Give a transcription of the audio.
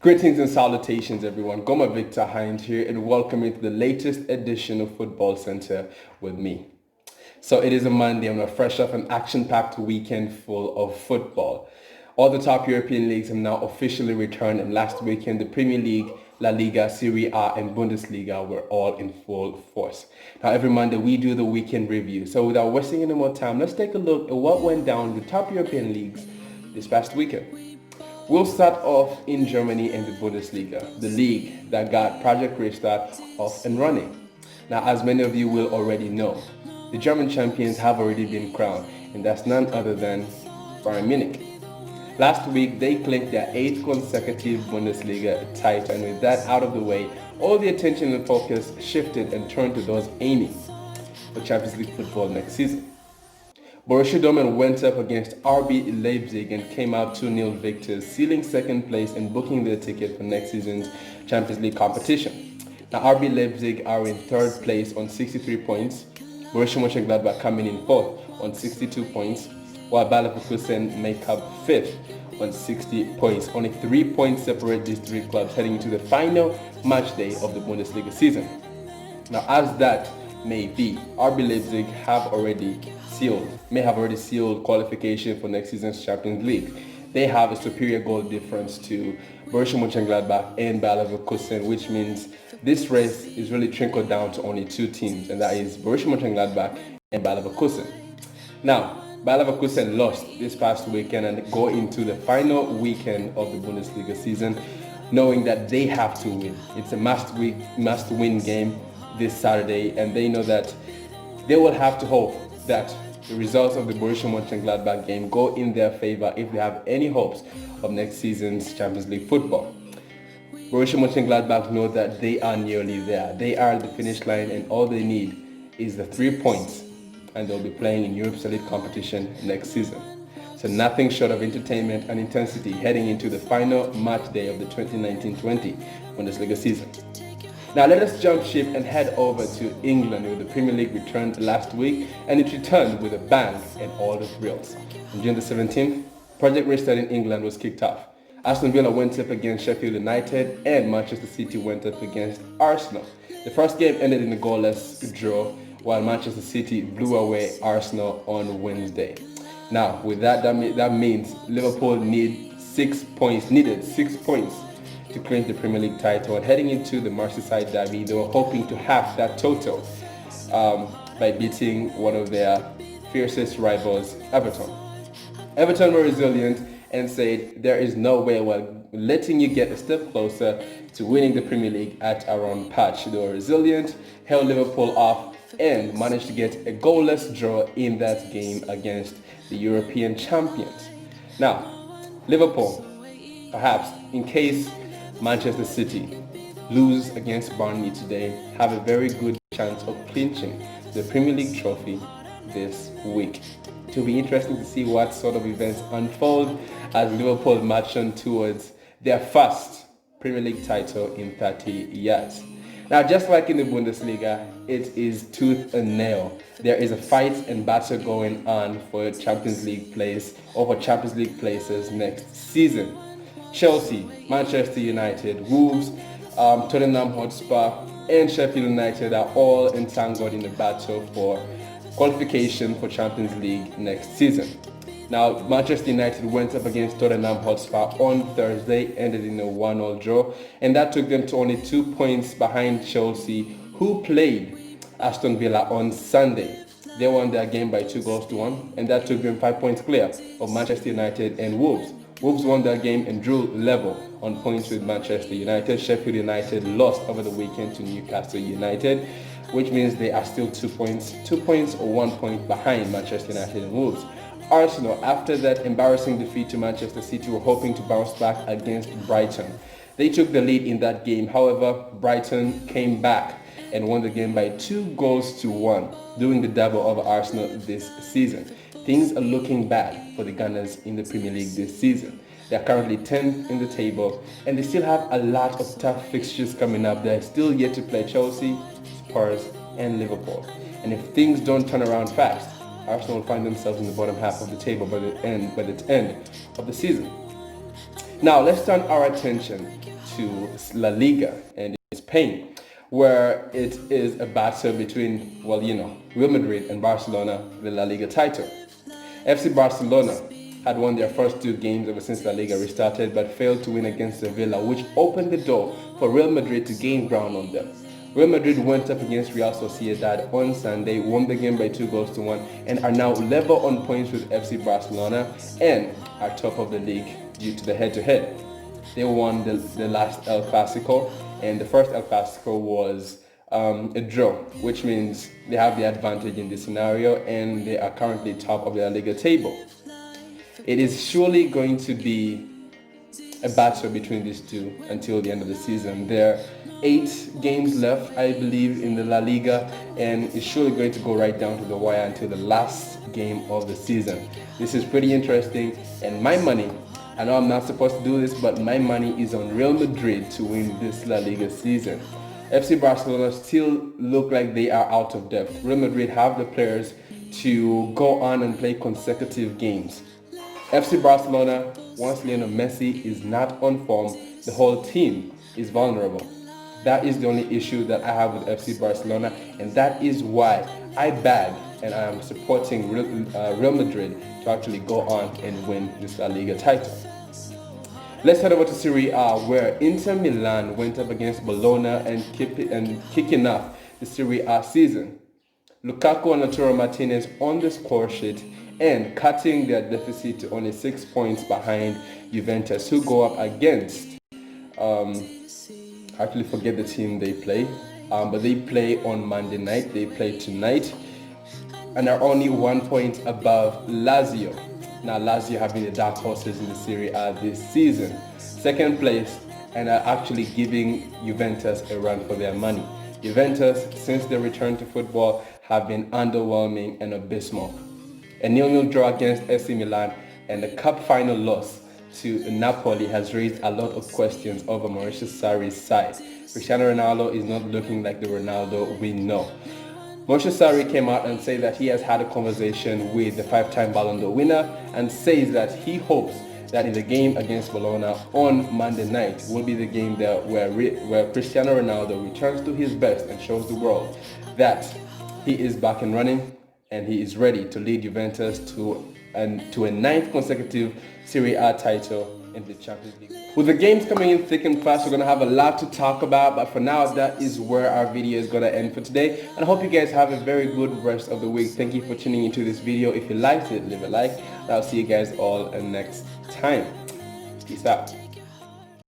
Greetings and salutations, everyone. Goma Victor Hind here, and welcome into the latest edition of Football Center with me. So it is a Monday, and we're fresh off an action-packed weekend full of football. All the top European leagues have now officially returned, and last weekend the Premier League, La Liga, Serie A, and Bundesliga were all in full force. Now every Monday we do the weekend review. So without wasting any more time, let's take a look at what went down in the top European leagues this past weekend. We'll start off in Germany and the Bundesliga, the league that got Project Restart off and running. Now, as many of you will already know, the German champions have already been crowned, and that's none other than Bayern Munich. Last week, they claimed their 8th consecutive Bundesliga title, and with that out of the way, all the attention and focus shifted and turned to those aiming for Champions League football next season. Borussia Dortmund went up against RB Leipzig and came out 2-0 victors, sealing second place and booking their ticket for next season's Champions League competition. Now RB Leipzig are in third place on 63 points, Borussia Mönchengladbach coming in fourth on 62 points, while Bayer Leverkusen make up fifth on 60 points. Only 3 points separate these three clubs heading into the final match day of the Bundesliga season. Now as that may be, RB Leipzig may have already sealed qualification for next season's Champions League. They have a superior goal difference to Borussia Mönchengladbach and Bayer Leverkusen, which means this race is really trickled down to only two teams, and that is Borussia Mönchengladbach and Bayer Leverkusen. Now, Bayer Leverkusen lost this past weekend and go into the final weekend of the Bundesliga season, knowing that they have to win. It's a must-win game this Saturday, and they know that they will have to hope that the results of the Borussia Mönchengladbach game go in their favor if they have any hopes of next season's Champions League football. Borussia Mönchengladbach know that they are nearly there. They are at the finish line, and all they need is the 3 points, and they'll be playing in Europe's elite competition next season. So nothing short of entertainment and intensity heading into the final match day of the 2019-20 Bundesliga season. Now let us jump ship and head over to England, where the Premier League returned last week, and it returned with a bang and all the thrills. On June the 17th, Project Restart in England was kicked off. Aston Villa went up against Sheffield United, and Manchester City went up against Arsenal. The first game ended in a goalless draw, while Manchester City blew away Arsenal on Wednesday. Now with that means Liverpool needed 6 points to claim the Premier League title, and heading into the Merseyside derby, they were hoping to halve that total by beating one of their fiercest rivals, Everton. Everton were resilient and said, there is no way we're letting you get a step closer to winning the Premier League at our own patch. They were resilient, held Liverpool off, and managed to get a goalless draw in that game against the European champions. Now, Liverpool, perhaps in case Manchester City lose against Burnley today, have a very good chance of clinching the Premier League trophy this week. It will be interesting to see what sort of events unfold as Liverpool march on towards their first Premier League title in 30 years. Now, just like in the Bundesliga, it is tooth and nail. There is a fight and battle going on for Champions League place or for Champions League places next season. Chelsea, Manchester United, Wolves, Tottenham Hotspur, and Sheffield United are all entangled in the battle for qualification for Champions League next season. Now, Manchester United went up against Tottenham Hotspur on Thursday, ended in a 1-1 draw, and that took them to only 2 points behind Chelsea, who played Aston Villa on Sunday. They won their game by 2-1, and that took them 5 points clear of Manchester United and Wolves. Wolves won their game and drew level on points with Manchester United. Sheffield United lost over the weekend to Newcastle United, which means they are still 2 points or 1 point behind Manchester United and Wolves. Arsenal, after that embarrassing defeat to Manchester City, were hoping to bounce back against Brighton. They took the lead in that game. However, Brighton came back and won the game by 2-1, doing the double over Arsenal this season. Things are looking bad for the Gunners in the Premier League this season. They are currently 10th in the table, and they still have a lot of tough fixtures coming up. They're still yet to play Chelsea, Spurs, and Liverpool. And if things don't turn around fast, Arsenal will find themselves in the bottom half of the table by the end of the season. Now let's turn our attention to La Liga and Spain, where it is a battle between, Real Madrid and Barcelona, the La Liga title. FC Barcelona had won their first 2 games ever since La Liga restarted, but failed to win against Sevilla, which opened the door for Real Madrid to gain ground on them. Real Madrid went up against Real Sociedad on Sunday, won the game by 2-1, and are now level on points with FC Barcelona and are top of the league due to the head-to-head. They won the last El Clasico, and the first El Clasico was a draw, which means they have the advantage in this scenario, and they are currently top of the La Liga table. It is surely going to be a battle between these two until the end of the season. There are 8 games left, I believe, in the La Liga, and it's surely going to go right down to the wire until the last game of the season. This is pretty interesting, and my money, I know I'm not supposed to do this, but my money is on Real Madrid to win this La Liga season. FC Barcelona still look like they are out of depth. Real Madrid have the players to go on and play consecutive games. FC Barcelona, once Lionel Messi is not on form, the whole team is vulnerable. That is the only issue that I have with FC Barcelona, and that is why I bag and I am supporting Real Madrid to actually go on and win this La Liga title. Let's head over to Serie A, where Inter Milan went up against Bologna and kicking off the Serie A season. Lukaku and Lautaro Martinez on the score sheet and cutting their deficit to only 6 points behind Juventus, who go up against, I actually forget the team they play, but they play on Monday night. They play tonight and are only 1 point above Lazio. Now Lazio have been the dark horses in the Serie A this season. Second place, and are actually giving Juventus a run for their money. Juventus, since their return to football, have been underwhelming and abysmal. A 0-0 draw against AC Milan and the cup final loss to Napoli has raised a lot of questions over Mauricio Sarri's side. Cristiano Ronaldo is not looking like the Ronaldo we know. Mauricio Sarri came out and said that he has had a conversation with the 5-time Ballon d'Or winner and says that he hopes that in the game against Bologna on Monday night will be the game where Cristiano Ronaldo returns to his best and shows the world that he is back and running and he is ready to lead Juventus to a 9th consecutive Serie A title in the Champions League. With the games coming in thick and fast, we're going to have a lot to talk about, but for now, that is where our video is going to end for today. And I hope you guys have a very good rest of the week. Thank you for tuning into this video. If you liked it, leave a like, and I'll see you guys all next time. Peace out.